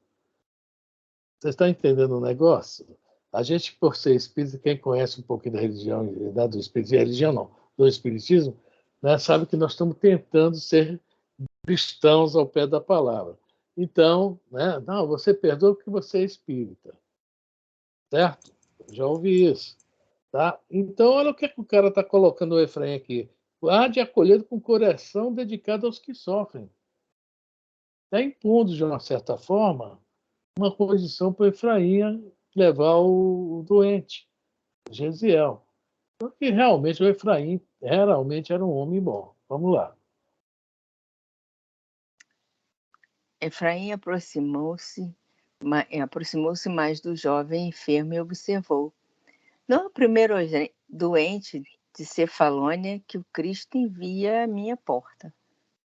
Você está entendendo o negócio? A gente, por ser espírita, quem conhece um pouquinho da religião, do espiritismo, religião não, do espiritismo, né, sabe que nós estamos tentando ser cristãos ao pé da palavra. Então, né, não, você perdoa porque você é espírita. Certo? Já ouvi isso. Tá? Então, olha o que o cara está colocando o Efraim aqui. Há de acolher com coração dedicado aos que sofrem. Está impondo, de uma certa forma, uma condição para o Efraim levar o doente, Gesiel. Porque realmente o Efraim realmente era um homem bom. Vamos lá. Efraim aproximou-se mais do jovem enfermo e observou. Não é o primeiro doente de Cefalônia que o Cristo envia à minha porta.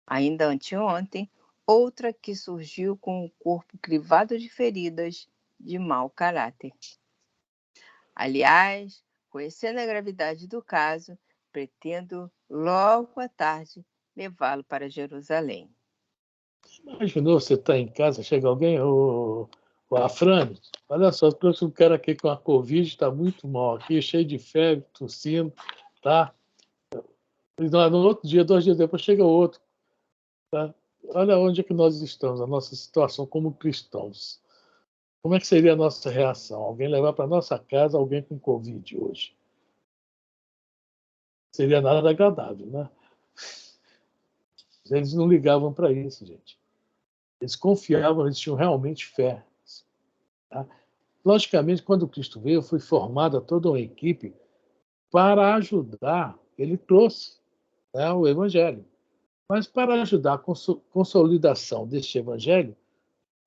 Ainda anteontem, outra que surgiu com o corpo crivado de feridas de mau caráter. Aliás, conhecendo a gravidade do caso, pretendo logo à tarde levá-lo para Jerusalém. Imaginou você estar em casa, chega alguém, o Afrânio, olha só, trouxe um cara aqui com a Covid, está muito mal aqui, cheio de febre, tossindo, tá? E no outro dia, 2 dias depois, chega outro. Tá? Olha onde é que nós estamos, a nossa situação como cristãos. Como é que seria a nossa reação? Alguém levar para nossa casa alguém com Covid hoje? Seria nada agradável, né? Eles não ligavam para isso, gente. Eles confiavam, eles tinham realmente fé. Tá? Logicamente, quando Cristo veio, foi formada toda uma equipe para ajudar. Ele trouxe, né, o Evangelho. Mas para ajudar a consolidação deste Evangelho,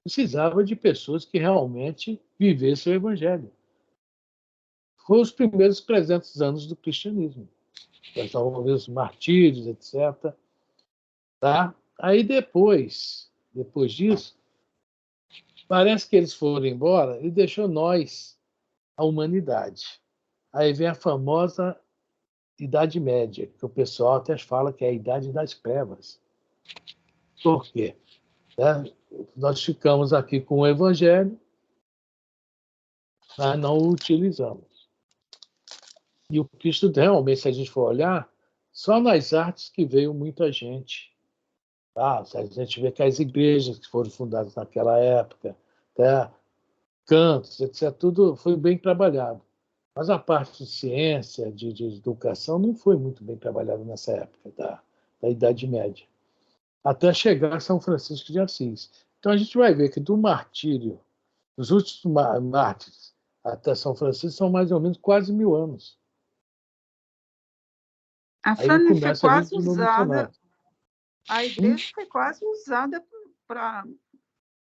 precisava de pessoas que realmente vivessem o Evangelho. Foi os primeiros 300 anos do cristianismo. Estavam os martírios, etc. Tá? Aí depois disso, parece que eles foram embora e deixou nós, a humanidade. Aí vem a famosa Idade Média, que o pessoal até fala que é a Idade das Trevas. Por quê? Nós ficamos aqui com o Evangelho, mas não o utilizamos. E o Cristo, realmente, se a gente for olhar, só nas artes que veio muita gente. Tá? A gente vê que as igrejas que foram fundadas naquela época, tá? Cantos, etc., tudo foi bem trabalhado. Mas a parte de ciência, de educação, não foi muito bem trabalhada nessa época da Idade Média. Até chegar a São Francisco de Assis. Então a gente vai ver que do martírio, dos últimos mártires até São Francisco, são mais ou menos quase 1000 anos. A Frane foi quase usada, a igreja foi quase usada para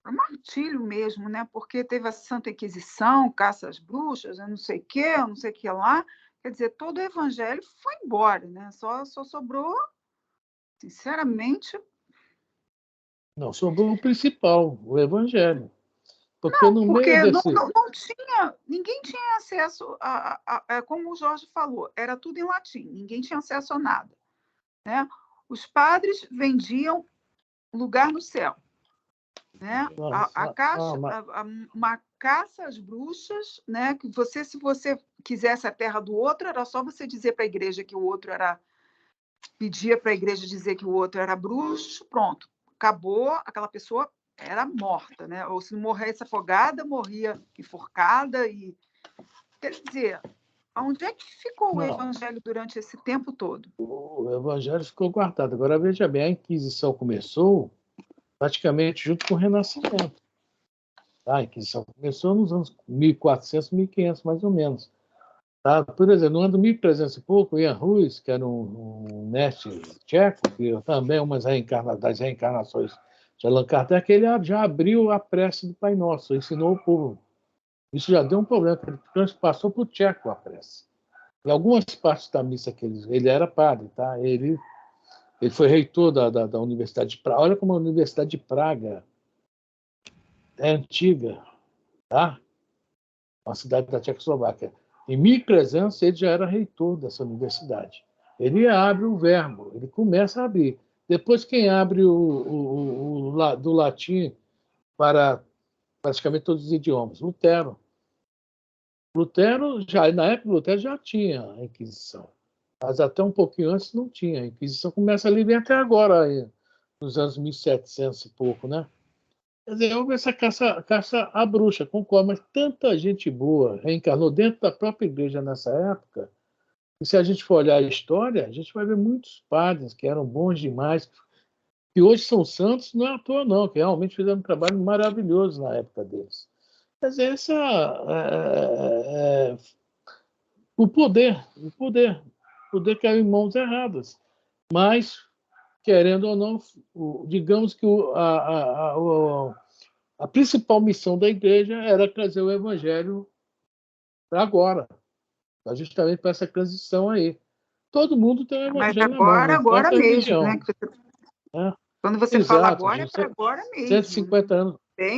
martírio mesmo, né? Porque teve a Santa Inquisição, caça às bruxas, eu não sei o que lá. Quer dizer, todo o evangelho foi embora, né? Só sobrou, sinceramente... Não, sobrou o principal, o evangelho. Porque no meio desse... não tinha, ninguém tinha acesso como o Jorge falou, era tudo em latim, ninguém tinha acesso a nada, né? Os padres vendiam lugar no céu, né? Uma caça às bruxas, né? Que se você quisesse a terra do outro, era só você dizer para a igreja que o outro era, pedia para a igreja dizer que o outro era bruxo, pronto, acabou, aquela pessoa era morta, né? Ou se não morresse afogada, morria enforcada. Quer dizer, onde é que ficou o evangelho durante esse tempo todo? O evangelho ficou guardado. Agora, veja bem, a Inquisição começou praticamente junto com o Renascimento. A Inquisição começou nos anos 1400, 1500, mais ou menos. Tá? Por exemplo, no ano 1300 e pouco, Jan Hus, que era um mestre tcheco, que também é uma das reencarnações de Allan Kardec, ele já abriu a prece do Pai Nosso, ensinou o povo. Isso já deu um problema, porque ele passou para o tcheco a prece. Em algumas partes da missa que ele era padre, tá? Ele foi reitor da Universidade de Praga. Olha como a Universidade de Praga é antiga, tá? Uma cidade da Tchecoslováquia. Em 1300, ele já era reitor dessa universidade. Ele abre o verbo, ele começa a abrir. Depois, quem abre do latim para praticamente todos os idiomas? Lutero. Na época, Lutero já tinha a Inquisição. Mas até um pouquinho antes não tinha. A Inquisição começa ali bem até agora, aí, nos anos 1700 e pouco, né? Quer dizer, houve essa caça à bruxa, concordo, mas tanta gente boa reencarnou dentro da própria igreja nessa época. E se a gente for olhar a história, a gente vai ver muitos padres que eram bons demais, que hoje são santos, não é à toa não, que realmente fizeram um trabalho maravilhoso na época deles. Quer dizer, o poder caiu em mãos erradas. Mas, querendo ou não, digamos que a principal missão da igreja era trazer o evangelho para agora, justamente para essa transição aí. Todo mundo tem o evangelho na mão, agora mesmo, né? É. Quando você fala agora, é para agora mesmo. 150 anos.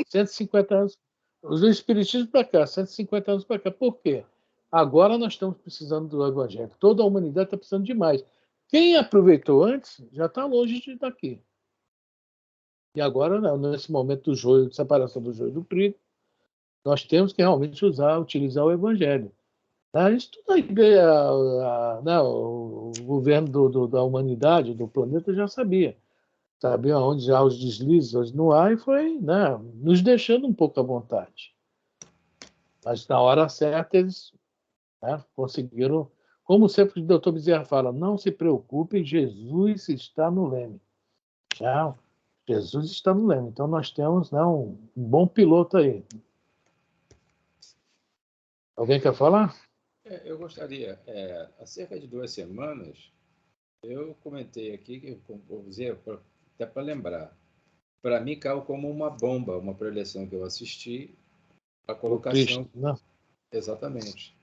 150 anos. o Espiritismo para cá, 150 anos para cá. Por quê? Agora nós estamos precisando do Evangelho. Toda a humanidade está precisando de mais. Quem aproveitou antes já está longe de estar aqui. E agora, nesse momento do joio, de separação do joio do trigo, nós temos que realmente utilizar o Evangelho. Isso tudo aí, o governo da humanidade, do planeta, já sabia. Sabia onde há os deslizes no ar e foi nos deixando um pouco à vontade. Mas na hora certa eles conseguiram, como sempre o Dr. Bezerra fala, não se preocupem, Jesus está no leme. Jesus está no leme. Então nós temos um bom piloto aí. Alguém quer falar? Eu gostaria. Há cerca de 2 semanas, eu comentei aqui, que eu vou dizer, até para lembrar, para mim caiu como uma bomba, uma preleção que eu assisti, a colocação. Exatamente.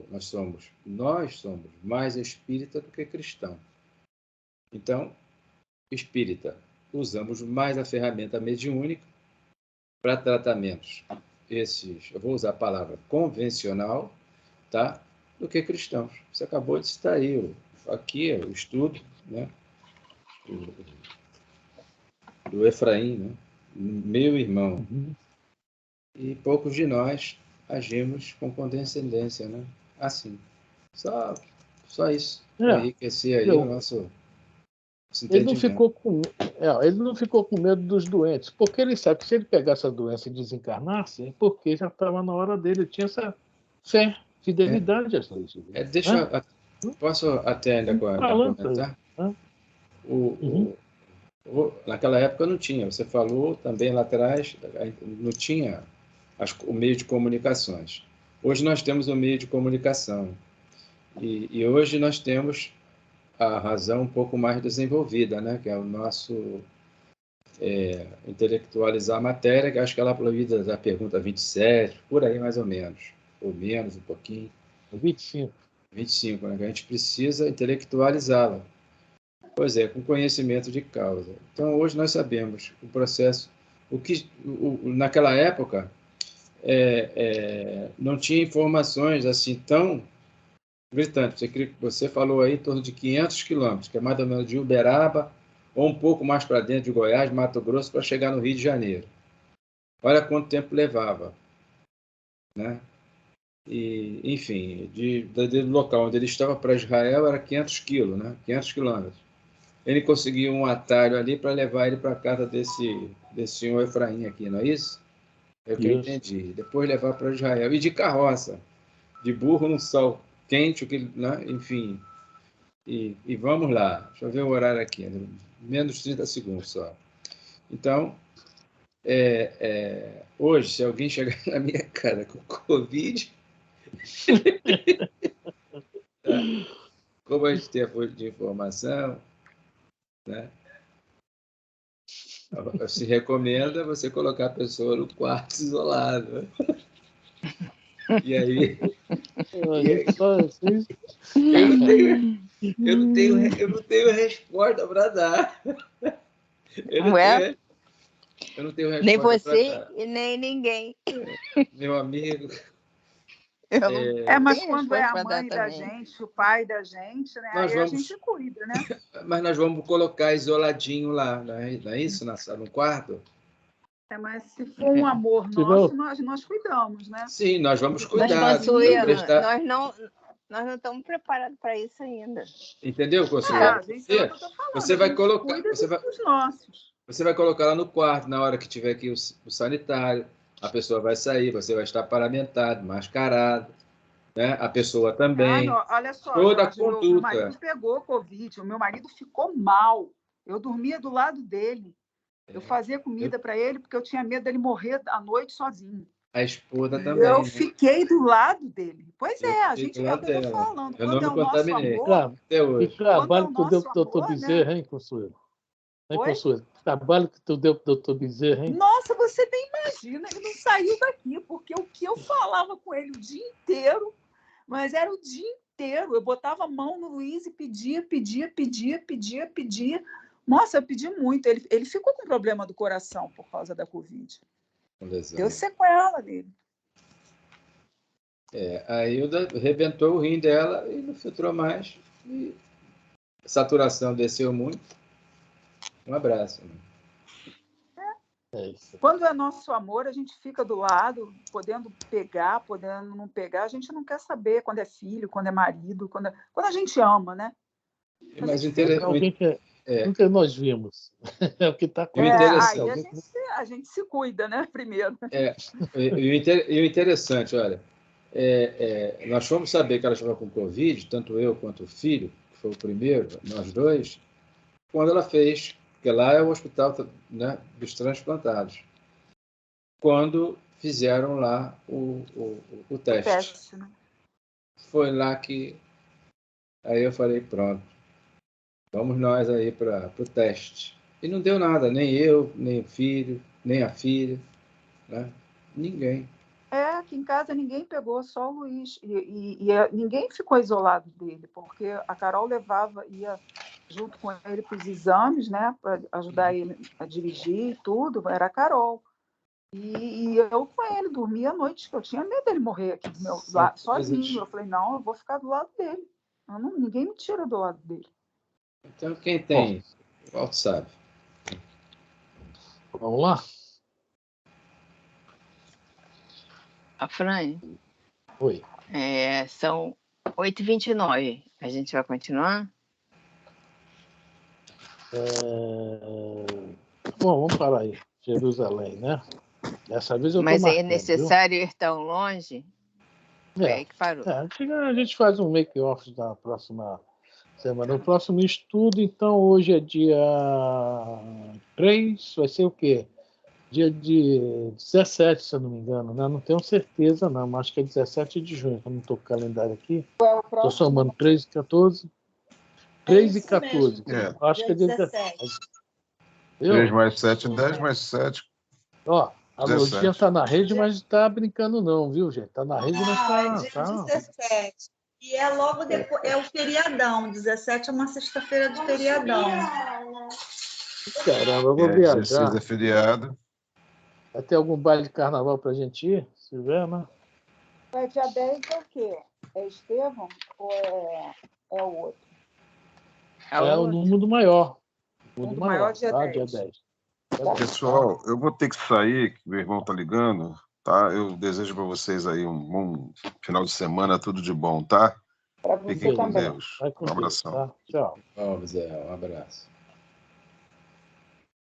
Nós somos mais espírita do que cristão. Então, espírita, usamos mais a ferramenta mediúnica para tratamentos eu vou usar a palavra convencional, tá? Do que cristãos. Você acabou de citar aí, aqui o estudo, né? Do Efraim, né? Meu irmão. E poucos de nós agimos com condescendência, né? Assim. Só isso. Para enriquecer aí o nosso ele não ficou com medo dos doentes, porque ele sabe que se ele pegasse a doença e desencarnasse, é porque já estava na hora dele, ele tinha essa fé, fidelidade às leis. Posso até ainda comentar? Naquela época não tinha, você falou também lá atrás, não tinha o meio de comunicações. Hoje nós temos o meio de comunicação. E hoje nós temos a razão um pouco mais desenvolvida, né? Que é o nosso intelectualizar a matéria, que acho que ela provida da pergunta 27, por aí mais ou menos, ou menos um pouquinho. 25, né? Que a gente precisa intelectualizá-la. Pois é, com conhecimento de causa. Então, hoje nós sabemos o processo, naquela época não tinha informações assim tão gritante. Você falou aí em torno de 500 quilômetros, que é mais ou menos de Uberaba, ou um pouco mais para dentro de Goiás, Mato Grosso, para chegar no Rio de Janeiro. Olha quanto tempo levava. Né? E, enfim, do local onde ele estava para Israel era 500 quilos, né? 500 quilômetros. Ele conseguiu um atalho ali para levar ele para a casa desse senhor Efraim aqui, não é isso? É o que eu entendi. Depois levar para Israel. E de carroça, de burro no sol quente, né? Enfim. E vamos lá. Deixa eu ver o horário aqui. Menos 30 segundos só. Então, hoje, se alguém chegar na minha cara com Covid, tá? Como a gente tem a fonte de informação, né? Se recomenda você colocar a pessoa no quarto isolado. E aí eu não tenho resposta para dar. Eu não tenho resposta. Nem você e nem ninguém. Meu amigo. Mas quando é a mãe da gente, o pai da gente, né? Aí a gente cuida, né? Mas nós vamos colocar isoladinho lá, não é isso? No quarto? Mas se for um amor nosso, nós cuidamos, né? Sim, nós vamos cuidar. Mas, Consuelo, nós não estamos preparados para isso ainda. Entendeu, Consuelo? Você vai colocar. Você vai colocar lá no quarto, na hora que tiver aqui o sanitário, a pessoa vai sair, você vai estar paramentado, mascarado, né? A pessoa também. Olha só, toda a conduta. Meu marido pegou Covid, o meu marido ficou mal. Eu dormia do lado dele. Eu fazia comida para ele porque eu tinha medo dele morrer à noite sozinho. A esposa também. Eu fiquei do lado dele. Pois a gente é o que eu estou falando. Eu não me contaminei. Até hoje. Que trabalho que tu deu para o doutor Bezerra, hein, Consuelo? Consuelo? Trabalho que tu deu para o doutor Bezerra, hein? Nossa, você nem imagina. Ele não saiu daqui, porque o que eu falava com ele o dia inteiro, mas era o dia inteiro. Eu botava a mão no Luiz e pedia. Nossa, eu pedi muito. Ele ficou com problema do coração por causa da Covid. lesão. Deu sequela nele. A Hilda rebentou o rim dela e não filtrou mais. E a saturação desceu muito. Um abraço. Quando é nosso amor, a gente fica do lado, podendo pegar, podendo não pegar. A gente não quer saber quando é filho, quando é marido, quando a gente ama, né? Mas nunca nós vimos. É o que está acontecendo. Aí a gente se cuida, né? Primeiro. E o interessante, olha, nós fomos saber que ela estava com Covid, tanto eu quanto o filho, que foi o primeiro, nós dois, quando ela fez, porque lá é o hospital, né, dos transplantados, quando fizeram lá o teste. Né? Foi lá que aí eu falei, pronto, vamos nós aí para o teste. E não deu nada, nem eu, nem o filho, nem a filha, né? Ninguém. Aqui em casa ninguém pegou, só o Luiz. E ninguém ficou isolado dele, porque a Carol ia junto com ele para os exames, né, para ajudar ele a dirigir e tudo, era a Carol. E eu com ele, dormia à noite, que eu tinha medo dele morrer aqui do meu lado, sozinho. Eu falei, não, eu vou ficar do lado dele. Ninguém me tira do lado dele. Então, quem tem, o Alto sabe. Vamos lá? A Fran? Oi. São 8h29. A gente vai continuar? Bom, vamos parar aí. Jerusalém, né? Dessa vez eu estou marcando. Mas é necessário ir tão longe? Foi aí que parou. A gente faz um make-off na próxima semana. O próximo estudo, então, hoje é dia 3, vai ser o quê? Dia de 17, se eu não me engano, né? Não tenho certeza, não, mas acho que é 17 de junho, eu não estou com o calendário aqui. Estou somando 3 e 14. 3 e 14. Acho que é dia 17. 3 mais 7, 10 mais 7. Ó, a Lodinha está na rede, mas não está brincando não, viu, gente? Está na rede, mas está... É dia 17. E é logo depois, é o feriadão. 17 é uma sexta-feira de feriadão. Caramba, eu vou viajar. 16 é feriado. Vai ter algum baile de carnaval para a gente ir? Se tiver, né? Dia 10 é o quê? É Estevão ou é o outro? É o número maior. O mundo maior, dia 10. Dia 10. Pessoal, eu vou ter que sair, que meu irmão está ligando, tá? Eu desejo para vocês aí um bom final de semana, tudo de bom, tá? Para você Fiquem com também. Deus. Um abração. Tá? Tchau. Vamos, Zé, um abraço.